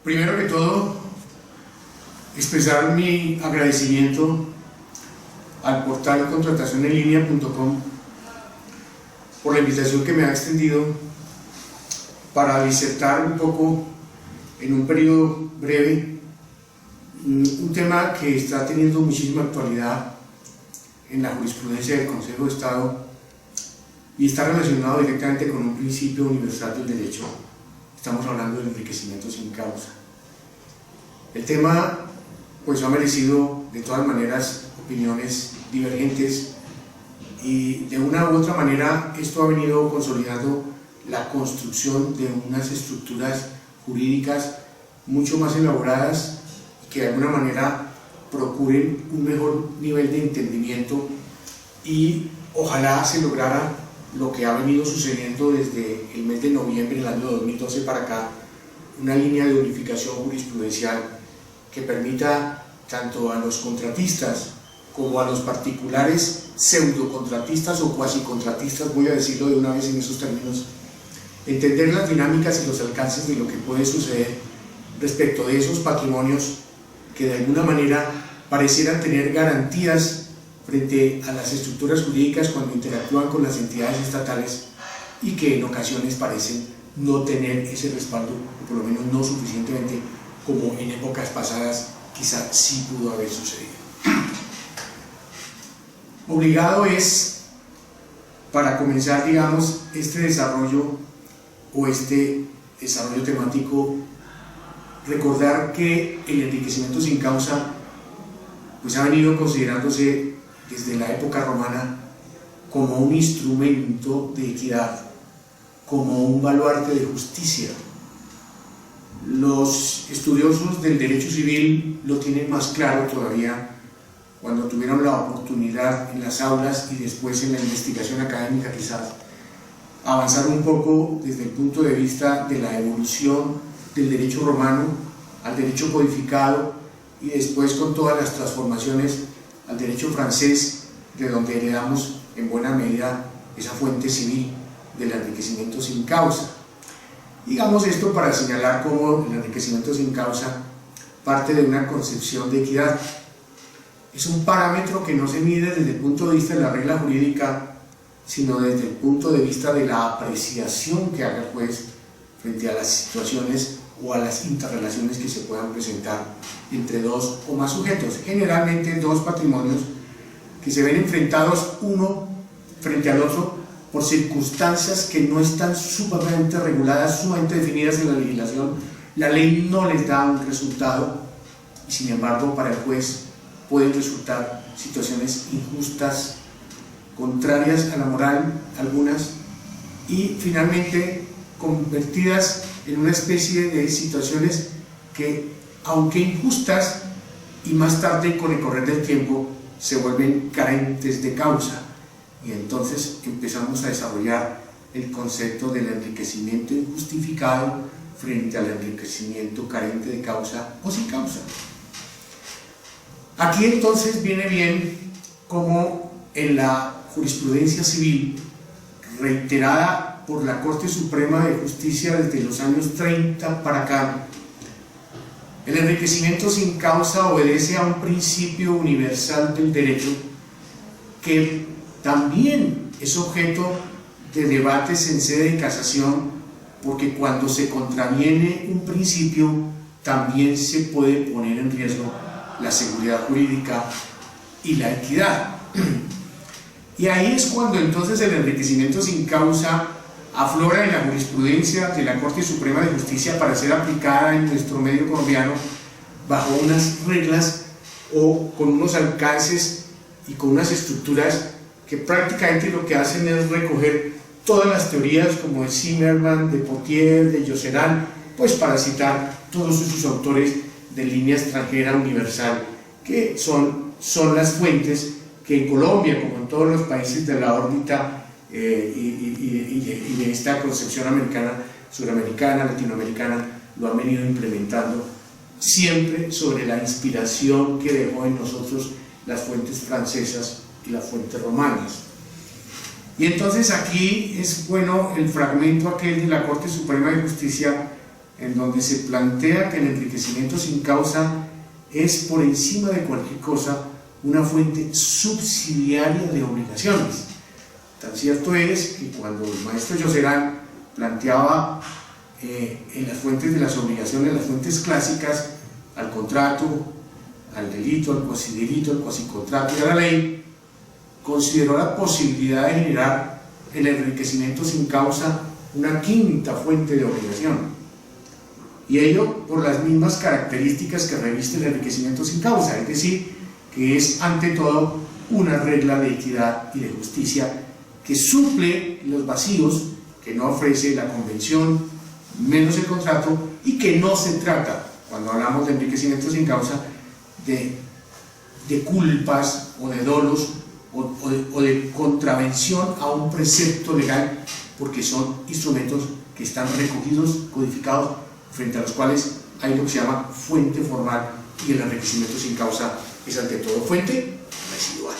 Primero que todo, expresar mi agradecimiento al portal contratacionenlinea.com por la invitación que me ha extendido para disertar un poco en un periodo breve un tema que está teniendo muchísima actualidad en la jurisprudencia del Consejo de Estado y está relacionado directamente con un principio universal del derecho. Estamos hablando del enriquecimiento sin causa. El tema pues ha merecido de todas maneras opiniones divergentes y de una u otra manera esto ha venido consolidando la construcción de unas estructuras jurídicas mucho más elaboradas que de alguna manera procuren un mejor nivel de entendimiento y ojalá se lograra lo que ha venido sucediendo desde el mes de noviembre del año 2012 para acá, una línea de unificación jurisprudencial que permita tanto a los contratistas como a los particulares pseudocontratistas o cuasicontratistas, voy a decirlo de una vez en esos términos, entender las dinámicas y los alcances de lo que puede suceder respecto de esos patrimonios que de alguna manera parecieran tener garantías frente a las estructuras jurídicas cuando interactúan con las entidades estatales y que en ocasiones parecen no tener ese respaldo, o por lo menos no suficientemente como en épocas pasadas quizá sí pudo haber sucedido. Obligado es, para comenzar, digamos, este desarrollo o este desarrollo temático, recordar que el enriquecimiento sin causa pues ha venido considerándose desde la época romana como un instrumento de equidad, como un baluarte de justicia. Los estudiosos del derecho civil lo tienen más claro todavía cuando tuvieron la oportunidad en las aulas y después en la investigación académica quizás avanzar un poco desde el punto de vista de la evolución del derecho romano al derecho codificado y después con todas las transformaciones al derecho francés, de donde heredamos en buena medida esa fuente civil del enriquecimiento sin causa. Digamos esto para señalar cómo el enriquecimiento sin causa parte de una concepción de equidad. Es un parámetro que no se mide desde el punto de vista de la regla jurídica, sino desde el punto de vista de la apreciación que haga el juez frente a las situaciones o a las interrelaciones que se puedan presentar entre dos o más sujetos, generalmente dos patrimonios que se ven enfrentados uno frente al otro por circunstancias que no están sumamente reguladas, sumamente definidas en la legislación. La ley no les da un resultado y sin embargo para el juez pueden resultar situaciones injustas, contrarias a la moral algunas y finalmente convertidas en una especie de situaciones que, aunque injustas y más tarde con el correr del tiempo se vuelven carentes de causa y entonces empezamos a desarrollar el concepto del enriquecimiento injustificado frente al enriquecimiento carente de causa o sin causa. Aquí entonces viene bien como en la jurisprudencia civil reiterada por la Corte Suprema de Justicia desde los años 30 para acá, el enriquecimiento sin causa obedece a un principio universal del derecho que también es objeto de debates en sede de casación, porque cuando se contraviene un principio también se puede poner en riesgo la seguridad jurídica y la equidad. Y ahí es cuando entonces el enriquecimiento sin causa aflora en la jurisprudencia de la Corte Suprema de Justicia para ser aplicada en nuestro medio colombiano bajo unas reglas o con unos alcances y con unas estructuras que prácticamente lo que hacen es recoger todas las teorías como de Zimmerman, de Potier, de Josserand, pues para citar todos esos autores de línea extranjera universal, que son las fuentes que en Colombia, como en todos los países de la órbita y de esta concepción americana, suramericana, latinoamericana, lo han venido implementando siempre sobre la inspiración que dejó en nosotros las fuentes francesas y las fuentes romanas. Y entonces aquí es bueno el fragmento aquel de la Corte Suprema de Justicia en donde se plantea que el enriquecimiento sin causa es, por encima de cualquier cosa, una fuente subsidiaria de obligaciones. Tan cierto es que cuando el maestro Josserand planteaba en las fuentes de las obligaciones, las fuentes clásicas, al contrato, al delito, al cuasidelito, al cuasicontrato y a la ley, consideró la posibilidad de generar el enriquecimiento sin causa una quinta fuente de obligación, y ello por las mismas características que reviste el enriquecimiento sin causa, es decir, que es ante todo una regla de equidad y de justicia que suple los vacíos que no ofrece la convención menos el contrato, y que no se trata, cuando hablamos de enriquecimiento sin causa, de culpas o de dolos o de contravención a un precepto legal, porque son instrumentos que están recogidos, codificados, frente a los cuales hay lo que se llama fuente formal, y el enriquecimiento sin causa es ante todo fuente residual.